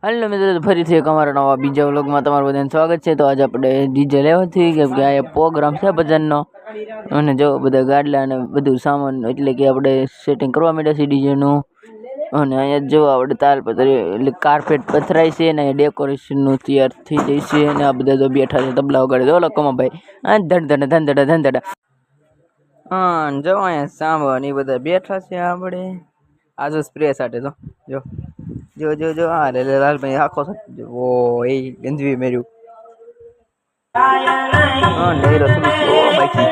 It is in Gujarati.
हेलो मित्रों, तो फरीથી એક અમારા નવા બીજા વ્લોગમાં તમારું બધાનું સ્વાગત છે। તો આજે આપણે ડીજે લેવાથી કેમ કે આ પ્રોગ્રામ છે ભજનનો અને જો બધા ગાડલા અને બધું સામાન એટલે કે આપણે સેટિંગ કરવા માંડ્યા છે ડીજેનું। અને અહીંયા જો આપણે તાલપત્રી એટલે કાર્પેટ પથરાય છે અને ડેકોરેશનનું તૈયાર થઈ જાય છે અને આ બધા જો બેઠા છે તબલા વગાડે છે। ઓલો કમાભાઈ આ ધન ધન ધન ધન ધન હા જો અહીંયા સાંભળો ને બધા બેઠા છે આપણે આ જો સ્પ્રે સાથે જો જો जो जो जो हाँ ले ले लाल भाई आँखों से वो ये गंजवी मेरी हाँ नहीं रसोई ओ बाकी